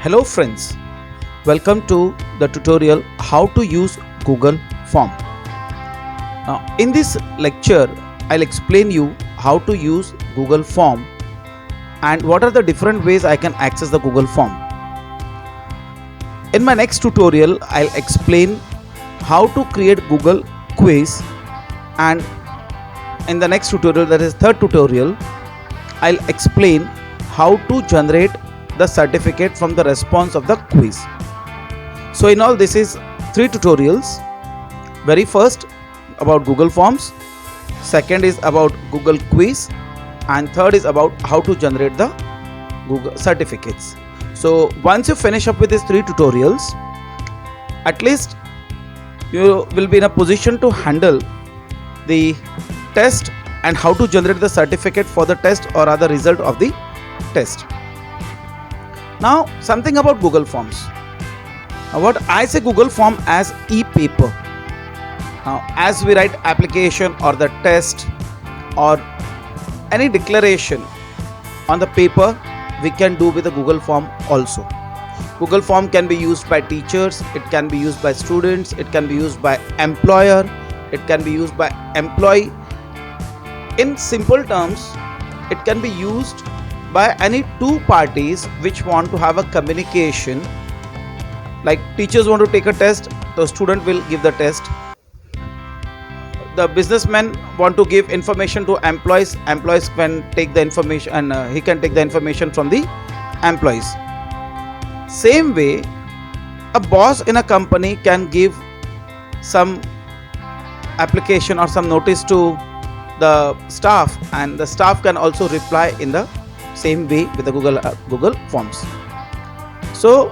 Hello friends, welcome to the tutorial how to use Google Form. Now in this lecture I'll explain you how to use Google Form and what are the different ways I can access the Google Form. In my next tutorial I'll explain how to create Google quiz, and in the next tutorial, that is third tutorial, I'll explain how to generate the certificate from the response of the quiz. So in all, this is three tutorials. Very first about Google Forms, second is about Google quiz, and third is about how to generate the Google certificates. So once you finish up with these three tutorials, at least you will be in a position to handle the test and how to generate the certificate for the test or other result of the test. Now something about Google Forms. Now, what I say Google Form as e-paper. Now as we write application or the test or any declaration on the paper, we can do with the Google Form also. Google Form can be used by teachers, it can be used by students, it can be used by employer, it can be used by employee. In simple terms, it can be used by any two parties which want to have a communication. Like teachers want to take a test, the student will give the test. The businessmen want to give information to employees can take the information, and he can take the information from the employees. Same way, a boss in a company can give some application or some notice to the staff, and the staff can also reply in the same way with the Google Forms. So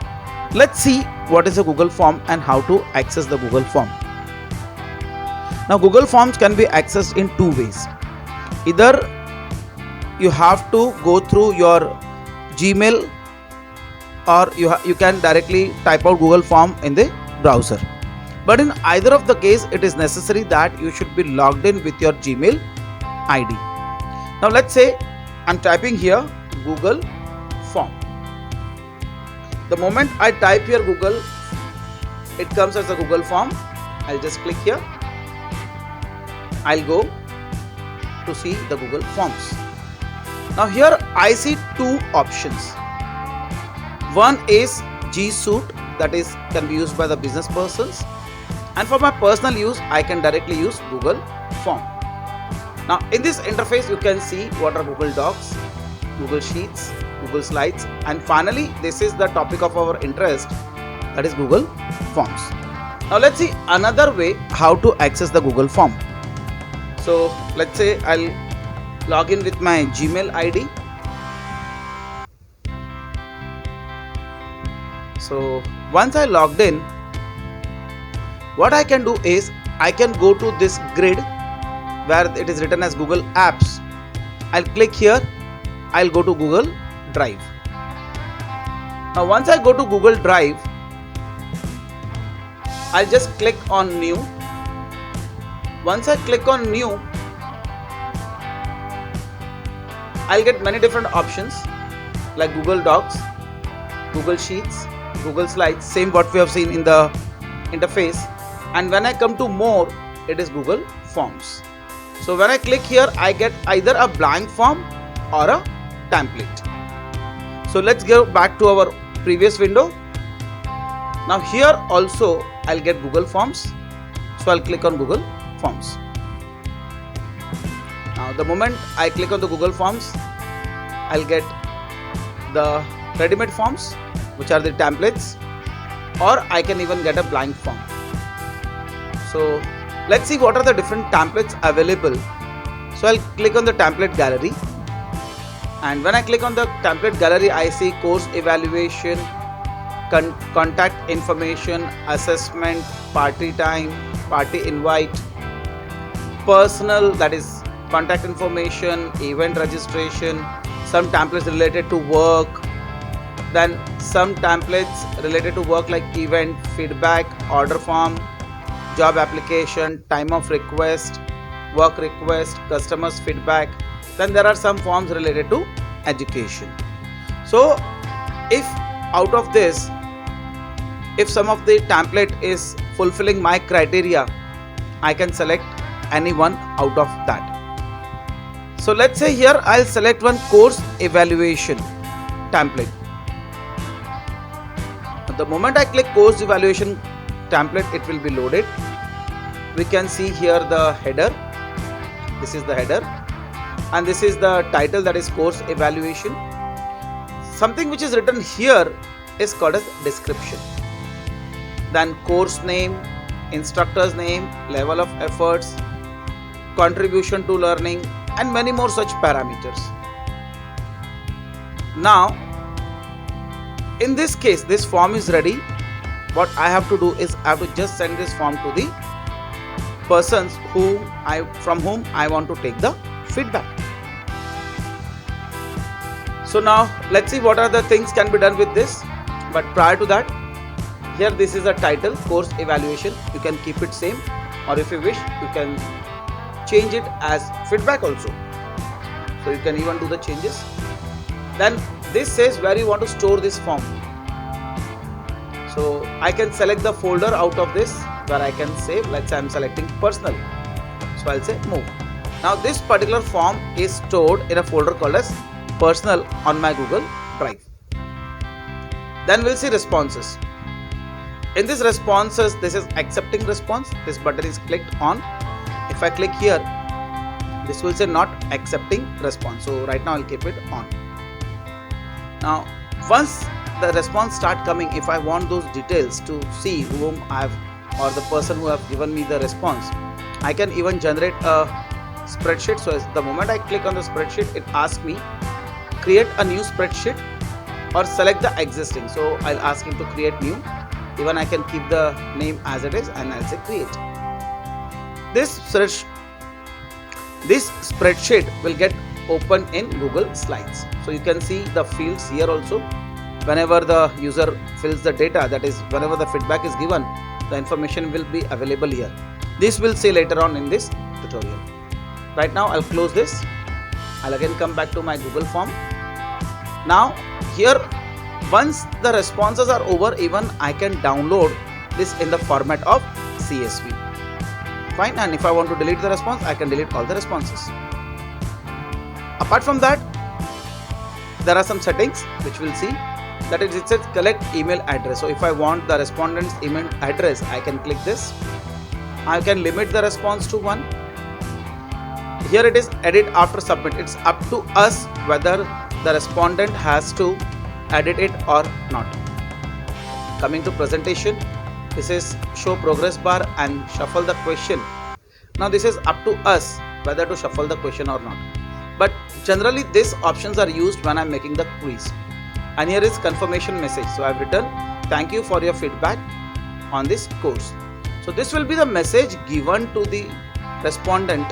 let's see what is a Google Form and how to access the Google Form. Now Google Forms can be accessed in two ways. Either you have to go through your Gmail, or you can directly type out Google Form in the browser. But in either of the case, it is necessary that you should be logged in with your Gmail ID. Now let's say I'm typing here Google Form. The moment I type here Google, it comes as a Google Form. I'll just click here. I'll go to see the Google Forms. Now here I see two options. One is G Suite, that is can be used by the business persons, and for my personal use I can directly use Google Form. Now in this interface you can see what are Google Docs, Google Sheets, Google Slides, and finally this is the topic of our interest, that is Google Forms. Now let's see another way how to access the Google Form. So let's say I'll log in with my Gmail ID. So once I logged in, what I can do is I can go to this grid where it is written as Google Apps. I'll click here. I'll go to Google Drive. Now once I go to Google Drive, I'll just click on New. Once I click on New, I'll get many different options like Google Docs, Google Sheets, Google Slides, same what we have seen in the interface. And when I come to more, it is Google Forms. So when I click here, I get either a blank form or a template. So let's go back to our previous window. Now here also I'll get Google Forms. So I'll click on Google Forms. Now the moment I click on the Google Forms, I'll get the ready-made forms, which are the templates, or I can even get a blank form. So let's see what are the different templates available. So I'll click on the template gallery, and when I click on the template gallery, I see course evaluation, contact information, assessment, party time, party invite, personal, that is contact information, event registration, some templates related to work, then some templates related to work like event, feedback, order form, job application, time of request, work request, customers feedback. Then there are some forms related to education. So if out of this, if some of the template is fulfilling my criteria, I can select any one out of that. So let's say here I'll select one course evaluation template. The moment I click course evaluation template, it will be loaded. We can see here the header. This is the header, and this is the title, that is course evaluation. Something which is written here is called as description. Then course name, instructor's name, level of efforts, contribution to learning, and many more such parameters. Now in this case, this form is ready. What I have to do is I have to just send this form to the persons from whom I want to take the feedback. So now let's see what are the things can be done with this. But prior to that, here this is a title, course evaluation. You can keep it same, or if you wish you can change it as feedback also. So you can even do the changes. Then this says where you want to store this form. So I can select the folder out of this where I can save. Let's say I'm selecting personal, so I'll say move. Now this particular form is stored in a folder called as personal on my Google Drive. Then we'll see responses. In this responses, this is accepting response. This button is clicked on. If I click here, this will say not accepting response. So right now I'll keep it on. Now once the response start coming, if I want those details to see whom I've or the person who have given me the response, I can even generate a spreadsheet. So the moment I click on the spreadsheet, it asks me create a new spreadsheet or select the existing. So I'll ask him to create new. Even I can keep the name as it is and I'll say create. This spreadsheet will get open in Google Slides. So you can see the fields here also. Whenever the user fills the data, that is whenever the feedback is given, the information will be available here. This we'll see later on in this tutorial. Right now I'll close this. I'll again come back to my Google form. Now here, once the responses are over, even I can download this in the format of CSV. Fine. And if I want to delete the response, I can delete all the responses. Apart from that, there are some settings which we'll see. That is, it says collect email address. So if I want the respondent's email address, I can click this. I can limit the response to 1. Here it is edit after submit. It's up to us whether the respondent has to edit it or not. Coming to presentation, this is show progress bar and shuffle the question. Now this is up to us whether to shuffle the question or not. But generally these options are used when I'm making the quiz. And here is confirmation message. So I've written thank you for your feedback on this course. So this will be the message given to the respondent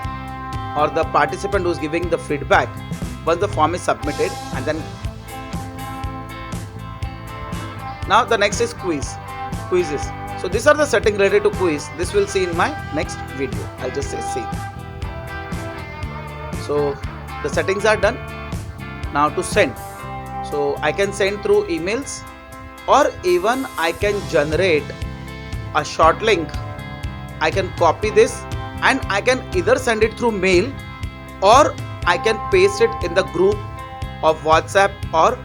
or the participant who is giving the feedback once the form is submitted. And then now the next is quizzes. So these are the settings related to quiz. This we'll see in my next video. I'll just say save. So the settings are done. Now to send. So I can send through emails, or even I can generate a short link. I can copy this and I can either send it through mail or I can paste it in the group of WhatsApp or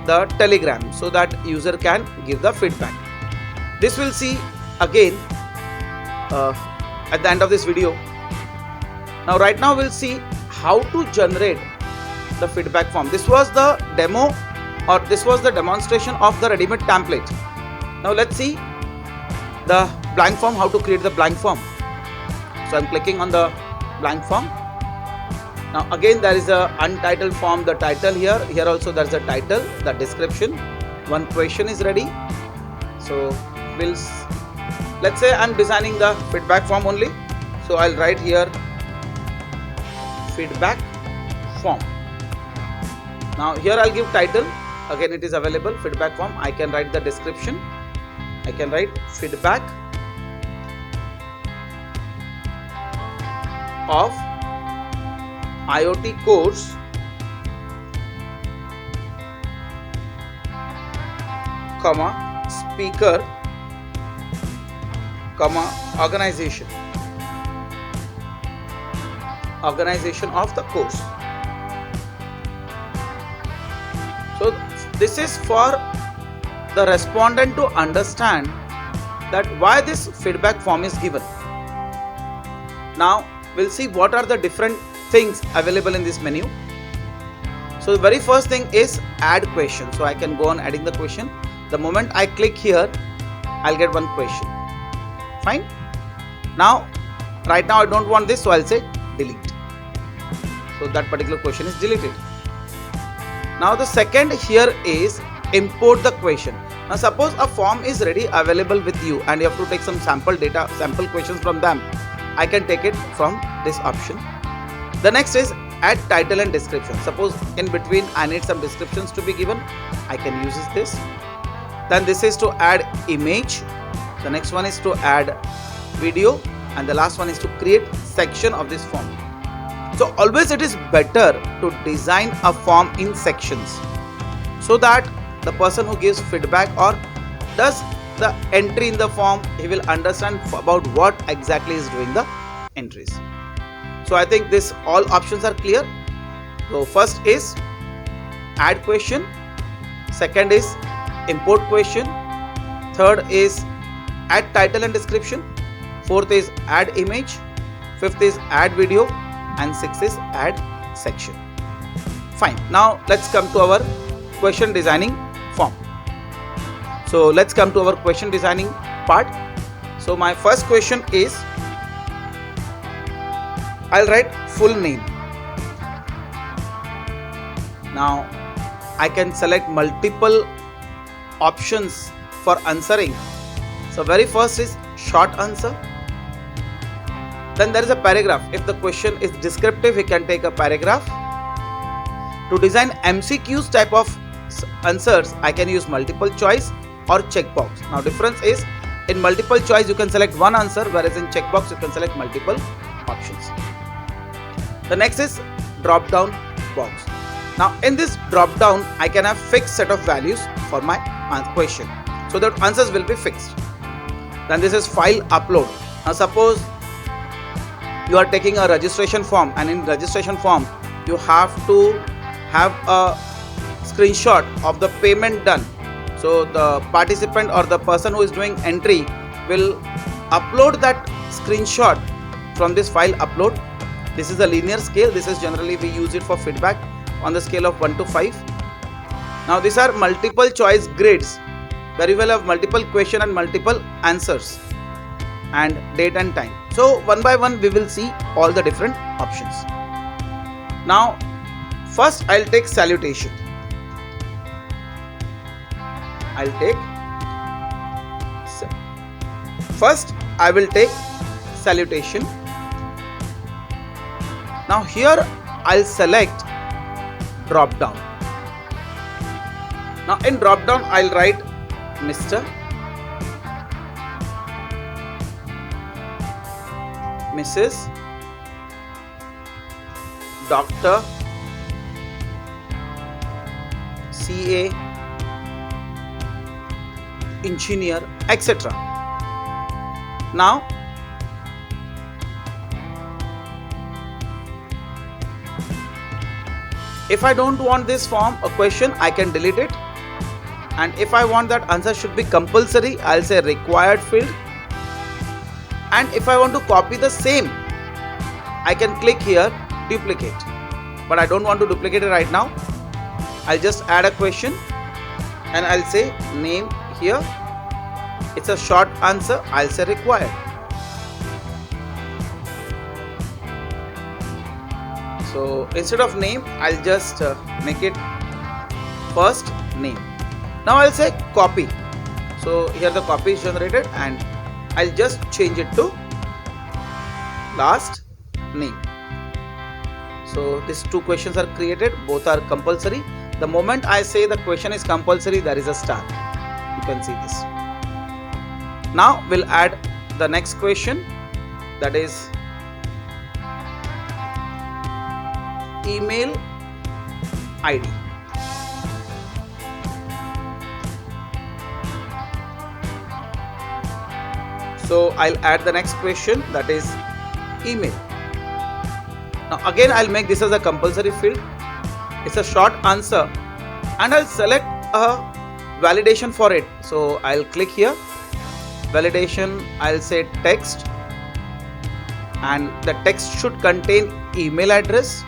the Telegram so that user can give the feedback. This we'll see again at the end of this video. Now right now we'll see how to generate the feedback form. This was the demo, or this was the demonstration of the ready-made template. Now let's see the blank form, how to create the blank form. So I'm clicking on the blank form. Now again there is a untitled form, the title here also there's a title, the description, one question is ready. So let's say I'm designing the feedback form only. So I'll write here feedback form. Now here I'll give title, again it is available, feedback form. I can write the description, I can write feedback of IoT course comma speaker, comma organization of the course. So this is for the respondent to understand that why this feedback form is given. Now we'll see what are the different things available in this menu. So the very first thing is add question. So I can go on adding the question. The moment I click here, I'll get one question. Fine. Now right now I don't want this, so I'll say delete. So that particular question is deleted. Now the second here is import the question. Now suppose a form is ready available with you and you have to take some sample data, sample questions from them. I can take it from this option. The next is add title and description. Suppose in between I need some descriptions to be given, I can use this. Then this is to add image. The next one is to add video, and the last one is to create section of this form. So always it is better to design a form in sections so that the person who gives feedback or does the entry in the form, he will understand about what exactly is doing the entries. So I think this all options are clear. So first is add question, second is import question, third is add title and description, fourth is add image, fifth is add video, and sixth is add section. Fine. Now let's come to our question designing form. So let's come to our question designing part. So my first question is, I'll write full name. Now I can select multiple options for answering. So very first is short answer. Then there is a paragraph. If the question is descriptive, we can take a paragraph. To design MCQs type of answers, I can use multiple choice or checkbox. Now difference is, in multiple choice you can select one answer, whereas in checkbox you can select multiple options. The next is drop down box. Now in this drop down I can have fixed set of values for my question, so that answers will be fixed. Then this is file upload. Now suppose you are taking a registration form, and in registration form you have to have a screenshot of the payment done. So the participant or the person who is doing entry will upload that screenshot from this file upload. This is a linear scale. This is generally we use it for feedback on the scale of 1 to 5. Now these are multiple choice grids where you will have multiple question and multiple answers and date and time. So one by one we will see all the different options. Now first I'll take salutation. First I will take salutation. Now here I'll select drop down. Now in drop down I'll write Mr., Mrs., Doctor, CA, engineer, etc. Now if I don't want this form a question, I can delete it, and if I want that answer should be compulsory, I'll say required field. And if I want to copy the same, I can click here duplicate, but I don't want to duplicate it right now. I'll just add a question and I'll say name here. It's a short answer, I'll say required. So instead of name, I'll just make it first name. Now I'll say copy. So here the copy is generated and I'll just change it to last name. So these two questions are created, both are compulsory. The moment I say the question is compulsory, there is a star. You can see this. Now we'll add the next question, that is email ID. So I'll add the next question, that is email. Now again I'll make this as a compulsory field. It's a short answer and I'll select a validation for it. So I'll click here, validation, I'll say text, and the text should contain email address.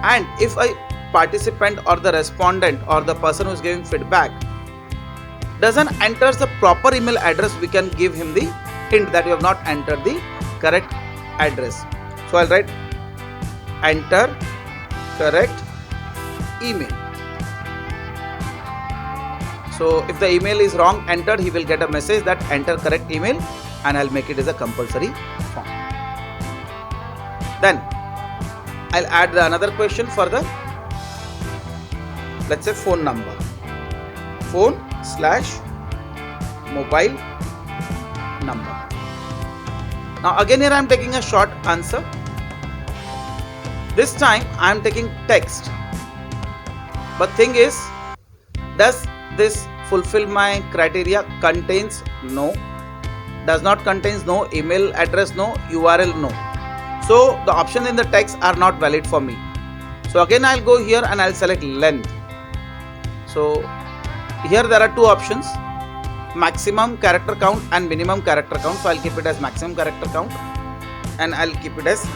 And if a participant or the respondent or the person who is giving feedback doesn't enter the proper email address, we can give him the hint that you have not entered the correct address. So I'll write enter correct email. So if the email is wrong entered, he will get a message that enter correct email, and I'll make it as a compulsory form. Then I'll add another question for the, let's say, phone number, phone/mobile number. Now again here I am taking a short answer. This time I am taking text, but thing is, does this fulfill my criteria? Contains no, does not contains no, email address no, URL no. So the options in the text are not valid for me. So again I'll go here and I'll select length. So here there are two options, maximum character count and minimum character count. So I'll keep it as maximum character count and I'll keep it as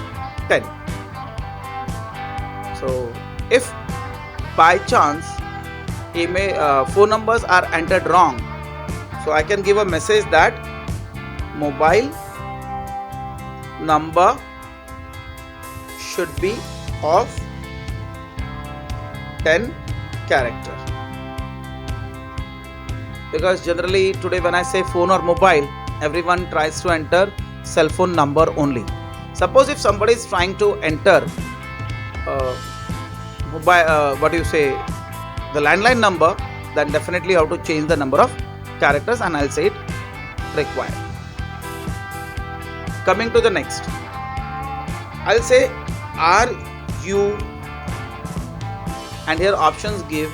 10. So if by chance email phone numbers are entered wrong, so I can give a message that mobile number should be of 10 character. Because generally today when I say phone or mobile, everyone tries to enter cell phone number only. Suppose if somebody is trying to enter mobile, the landline number, then definitely how to change the number of characters, and I'll say it required. Coming to the next, I'll say are you, and here options give,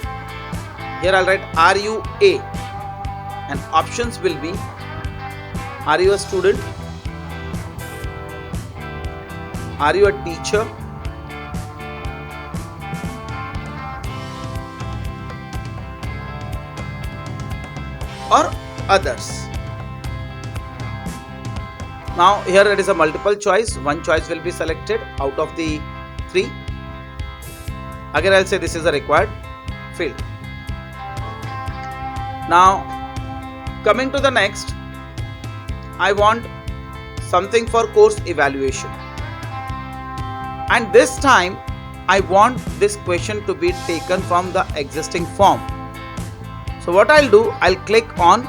here I'll write are you a, and options will be are you a student, are you a teacher, or others. Now here it is a multiple choice, one choice will be selected out of the 3. Again I'll say this is a required field. Now coming to the next, I want something for course evaluation, and this time I want this question to be taken from the existing form. So what I'll do, I'll click on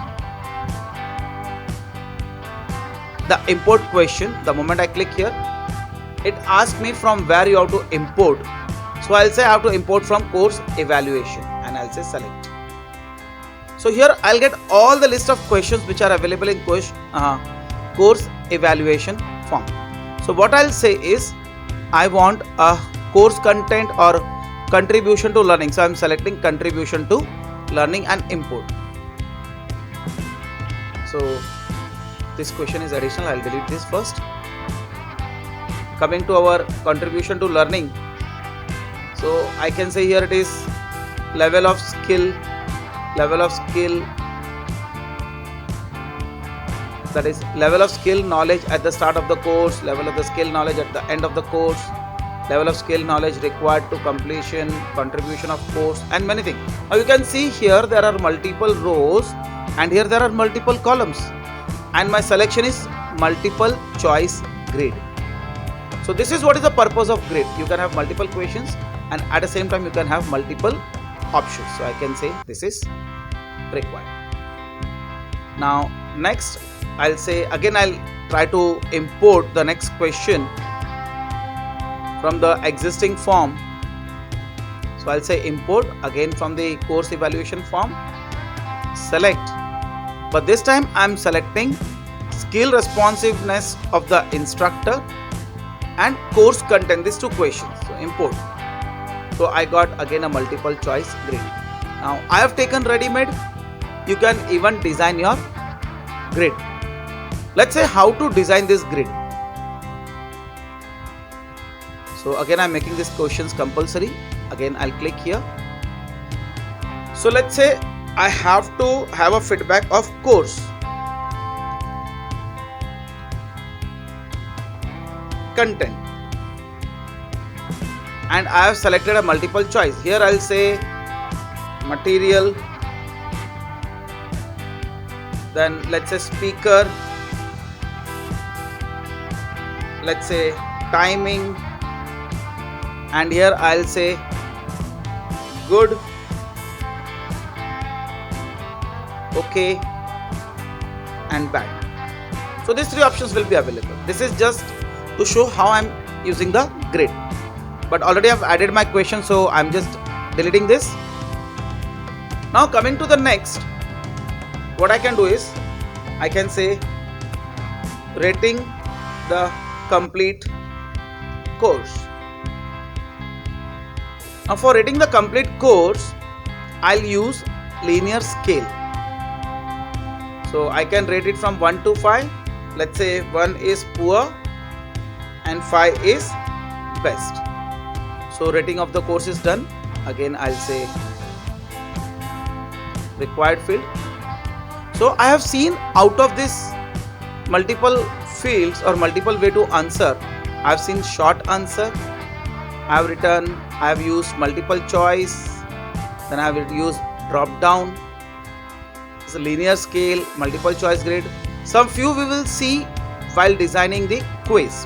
the import question. The moment I click here, it asks me from where you have to import. So I'll say I have to import from course evaluation, and I'll say select. So here I'll get all the list of questions which are available in course evaluation form. So what I'll say is I want a course content or contribution to learning. So I'm selecting contribution to learning and import. So this question is additional, I'll delete this first. Coming to our contribution to learning, so I can say here it is level of skill, that is level of skill knowledge at the start of the course, level of the skill knowledge at the end of the course, level of skill knowledge required to completion, contribution of course, and many things. Now you can see here there are multiple rows and here there are multiple columns, and my selection is multiple choice grade. So this is what is the purpose of grade. You can have multiple questions and at the same time you can have multiple options. So I can say this is required. Now next I'll say again I'll try to import the next question from the existing form. So I'll say import again from the course evaluation form, select, but this time I'm selecting skill responsiveness of the instructor and course content, these 2 questions. So import. So I got again a multiple choice grade. Now I have taken ready-made. You can even design your grid. Let's say how to design this grid. So again, I'm making these questions compulsory. Again, I'll click here. So let's say I have to have a feedback of course. Content. And I have selected a multiple choice. Here I'll say material, then let's say speaker, let's say timing, and here I'll say good, okay, and bad. So these three options will be available. This is just to show how I'm using the grid, but already I've added my question, so I'm just deleting this. Now coming to the next, what I can do is I can say rating the complete course. Now for rating the complete course, I'll use linear scale. So I can rate it from 1 to 5. Let's say 1 is poor and 5 is best. So rating of the course is done. Again, I'll say required field. So I have seen out of this multiple fields or multiple way to answer. I have seen short answer. I have used multiple choice. Then I will use drop down. It's a linear scale, multiple choice grid. Some few we will see while designing the quiz.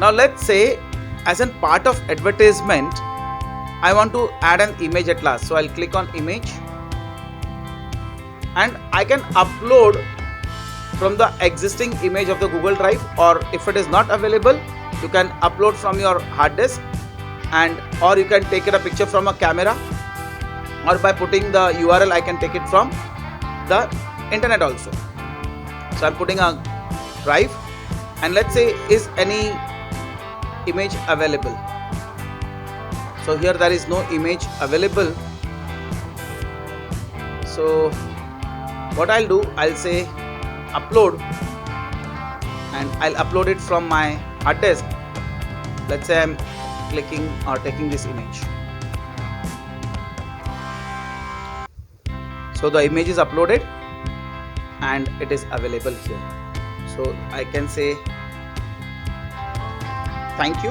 Now let's say as a part of advertisement, I want to add an image at last. So I'll click on image and I can upload from the existing image of the Google Drive, or if it is not available, you can upload from your hard disk, and or you can take a picture from a camera, or by putting the URL I can take it from the internet also. So I'm putting a drive and let's say is any image available. So here there is no image available. So what I'll do, I'll say upload and I'll upload it from my hard disk. Let's say I'm clicking or taking this image. So the image is uploaded and it is available here. So I can say thank you.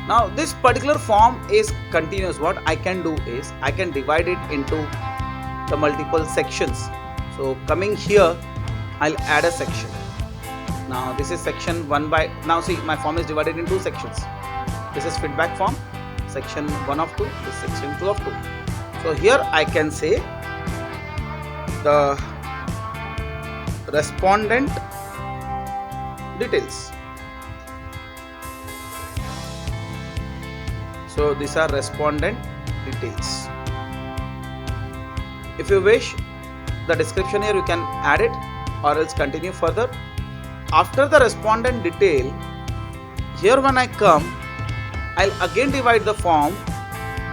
Now this particular form is continuous. What I can do is I can divide it into the multiple sections. So coming here, I'll add a section. Now this is section 1 by, now see my form is divided into 2 sections. This is feedback form, section 1 of 2, this is section 2 of 2. So here I can say the respondent details. So these are respondent details. If you wish the description here, you can add it or else continue further. After the respondent detail, here when I come, I'll again divide the form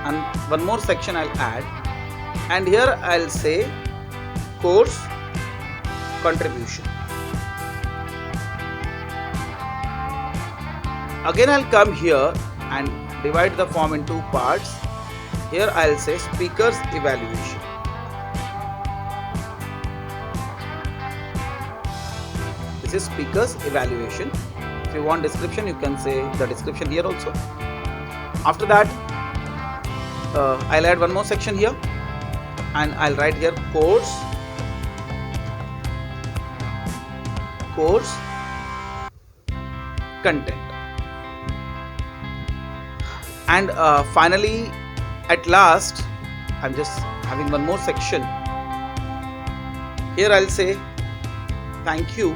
and one more section I'll add, and here I'll say course contribution. Again I'll come here and divide the form in 2 parts. Here I'll say speakers evaluation. This is speakers evaluation. If you want description, you can say the description here also. After that, I'll add one more section here and I'll write here course content. And finally, at last, I'm just having one more section. Here I'll say thank you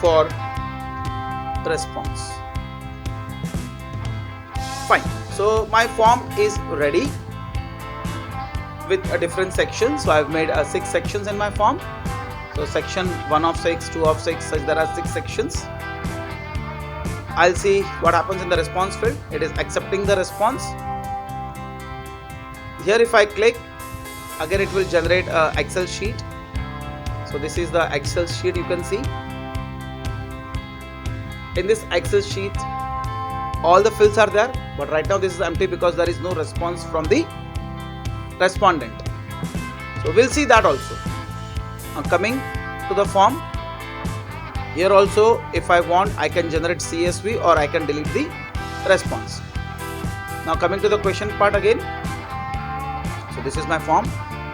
for response. Fine. So my form is ready with a different section. So I've made 6 sections in my form. So section 1 of 6, 2 of 6, such there are 6 sections. I'll see what happens in the response field. It is accepting the response. Here if I click, Again it will generate a Excel sheet. So this is the Excel sheet you can see. In this Excel sheet all the fields are there, but right now this is empty because there is no response from the respondent. So we'll see that also. Now coming to the form, here also if I want I can generate CSV or I can delete the response. Now coming to the question part again. So this is my form,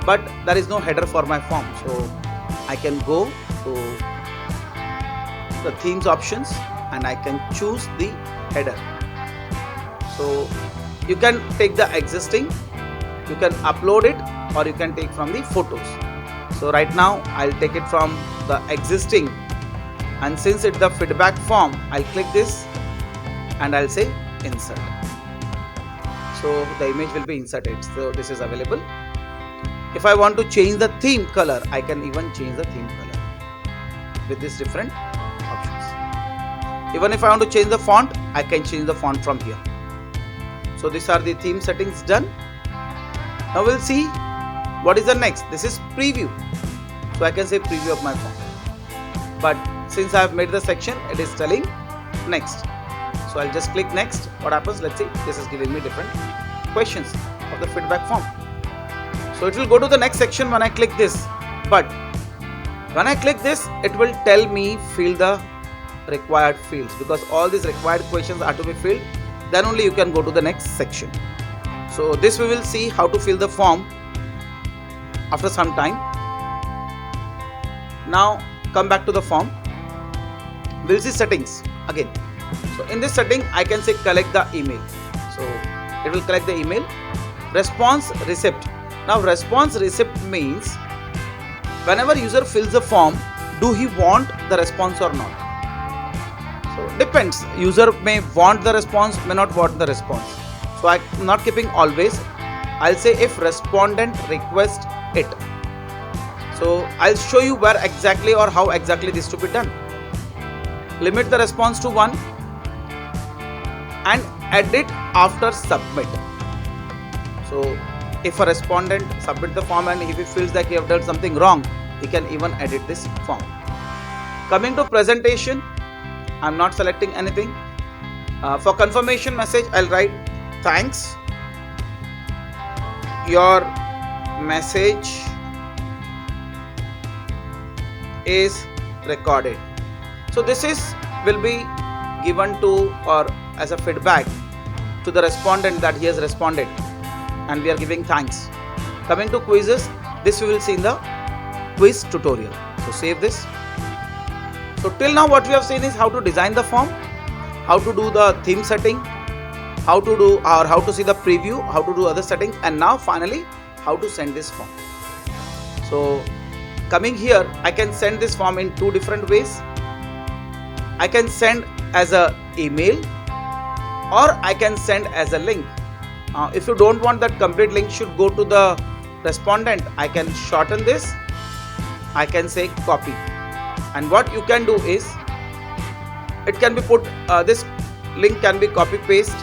but there is no header for my form, so I can go to the themes options and I can choose the header. So you can take the existing, you can upload it, or you can take from the photos. So right now I'll take it from the existing, and since it's the feedback form, I'll click this and I'll say insert. So the image will be inserted. So this is available. If I want to change the theme color, I can even change the theme color with these different options. Even if I want to change the font, I can change the font from here. So these are the theme settings done. Now we'll see what is the next. This is preview. So I can say preview of my form. But since I have made the section, it is telling next. So I'll just click next. What happens? Let's see. This is giving me different questions of the feedback form. So it will go to the next section when I click this. But when I click this, it will tell me fill the required fields, because all these required questions are to be filled. Then only you can go to the next section. So this we will see how to fill the form after some time. Now come back to the form. We'll see settings again. So in this setting I can say collect the email. So it will collect the email. Response receipt. Now response receipt means whenever user fills the form, do he want the response or not? So depends. User may want the response, may not want the response. So I'm not keeping always. I'll say if respondent requests it. So I'll show you where exactly or how exactly this to be done. Limit the response to 1 and edit after submit. So if a respondent submit the form and if he feels that he have done something wrong, he can even edit this form. Coming to presentation, I'm not selecting anything. For confirmation message, I'll write thanks. Your message is recorded. So this is will be given to or as a feedback to the respondent that he has responded, and we are giving thanks. Coming to quizzes, this we will see in the quiz tutorial. So save this. So till now what we have seen is how to design the form, how to do the theme setting, how to do or how to see the preview, how to do other settings, and now finally how to send this form. So coming here, I can send this form in two different ways. I can send as a email or I can send as a link. If you don't want that complete link should go to the respondent, I can shorten this. I can say copy, and what you can do is it can be put this link can be copy paste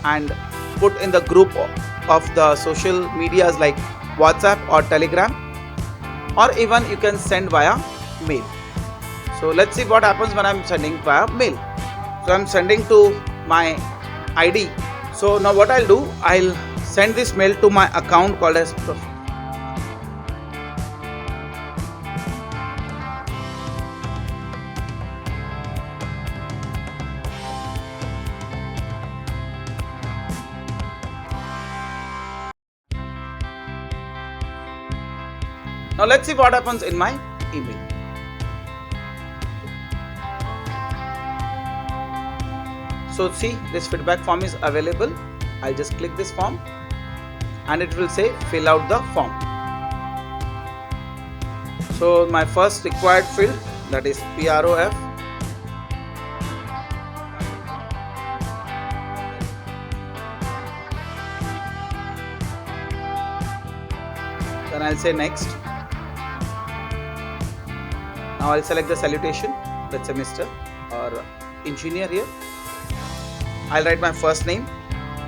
and put in the group of the social medias like WhatsApp or Telegram, or even you can send via mail. So let's see what happens when I'm sending via mail. So I'm sending to my ID. So now what I'll do, I'll send this mail to my account called as Now let's see what happens in my email. So see, this feedback form is available. I'll just click this form and it will say fill out the form. So my first required field, that is PROF. Then I'll say next. Now I'll select the salutation, let's say Mr. or engineer here. I'll write my first name,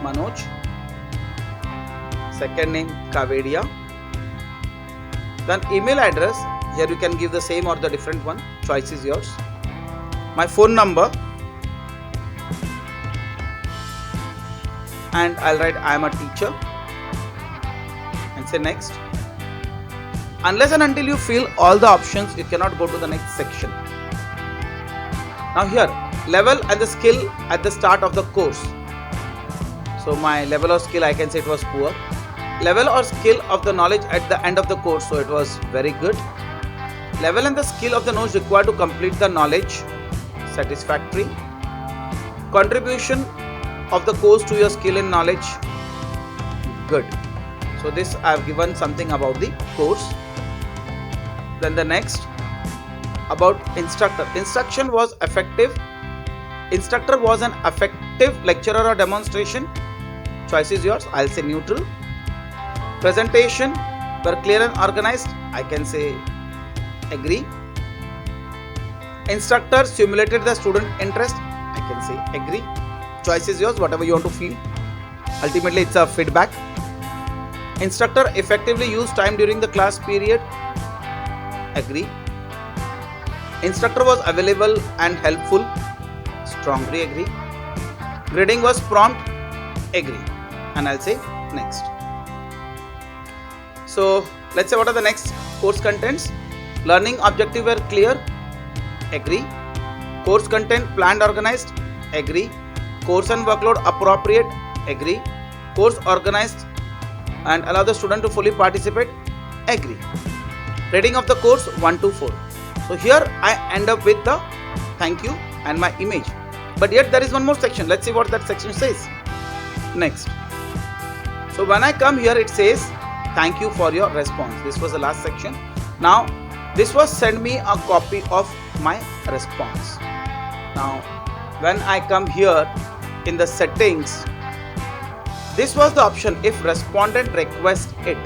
Manoj. Second name, Kavedia. Then email address, here you can give the same or the different one, choice is yours. My phone number, and I'll write I am a teacher and say next. Unless and until you fill all the options, you cannot go to the next section. Now here, level and the skill at the start of the course. So my level or skill, I can say it was poor. Level or skill of the knowledge at the end of the course, so it was very good. Level and the skill of the knowledge required to complete the knowledge, satisfactory. Contribution of the course to your skill and knowledge, good. So this I have given something about the course. Then the next, about instructor. Instruction was effective. Instructor was an effective lecturer or demonstration. Choice is yours. I'll say neutral. Presentation were clear and organized. I can say agree. Instructor stimulated the student interest. I can say agree. Choice is yours, whatever you want to feel. Ultimately, it's a feedback. Instructor effectively used time during the class period. Agree. Instructor was available and helpful. Strongly agree. Grading was prompt. Agree. And I'll say next. So let's say what are the next course contents. Learning objective were clear. Agree. Course content planned, organized. Agree. Course and workload appropriate. Agree. Course organized and allow the student to fully participate. Agree. Rating of the course 1 to 4. So here I end up with the thank you and my image. But yet there is one more section. Let's see what that section says. Next. So when I come here, it says thank you for your response. This was the last section. Now this was send me a copy of my response. Now when I come here in the settings, this was the option if respondent requests it.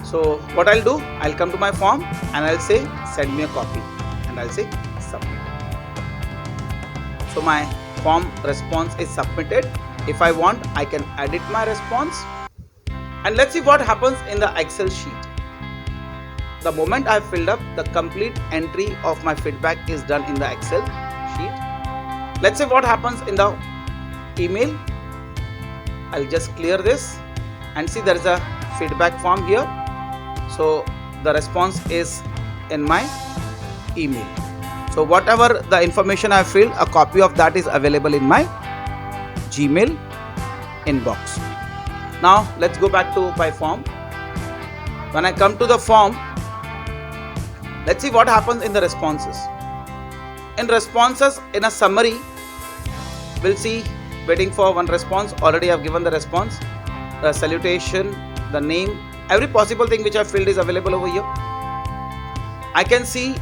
So what I'll do, I'll come to my form and I'll say send me a copy and I'll say submit. So my form response is submitted. If I want, I can edit my response. And let's see what happens in the Excel sheet. The moment I filled up, the complete entry of my feedback is done in the Excel sheet. Let's say what happens in the email. I'll just clear this and see there is a feedback form here. So the response is in my email. So whatever the information I filled, a copy of that is available in my Gmail inbox. Now let's go back to my form. When I come to the form, let's see what happens in the responses. In responses, in a summary, we'll see waiting for one response. Already I've given the response, the salutation, the name, every possible thing which I filled is available over here. I can see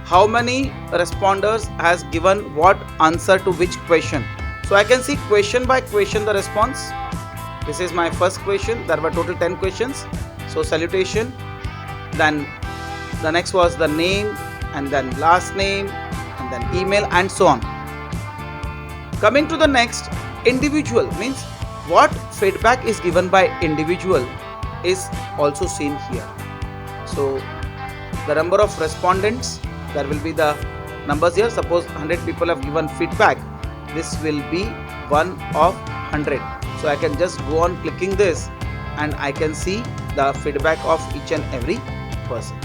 how many responders has given what answer to which question. So I can see question by question the response. This is my first question. There were total 10 questions. So salutation, then the next was the name, and then last name, and then email, and so on. Coming to the next, individual means what feedback is given by individual is also seen here. So the number of respondents, there will be the numbers here. Suppose 100 people have given feedback, this will be 1 of 100. So I can just go on clicking this and I can see the feedback of each and every person.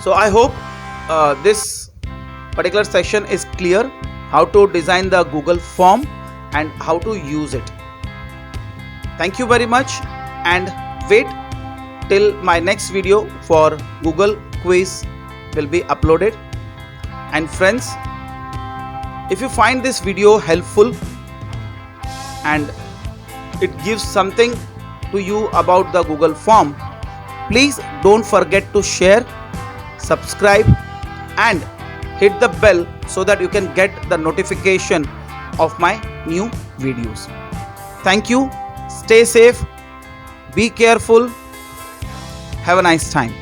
So I hope this particular section is clear, how to design the Google form and how to use it. Thank you very much, and wait till my next video for Google quiz will be uploaded. And friends, if you find this video helpful and it gives something to you about the Google form, please don't forget to share, subscribe and hit the bell so that you can get the notification of my new videos. Thank you. Stay safe. Be careful. Have a nice time.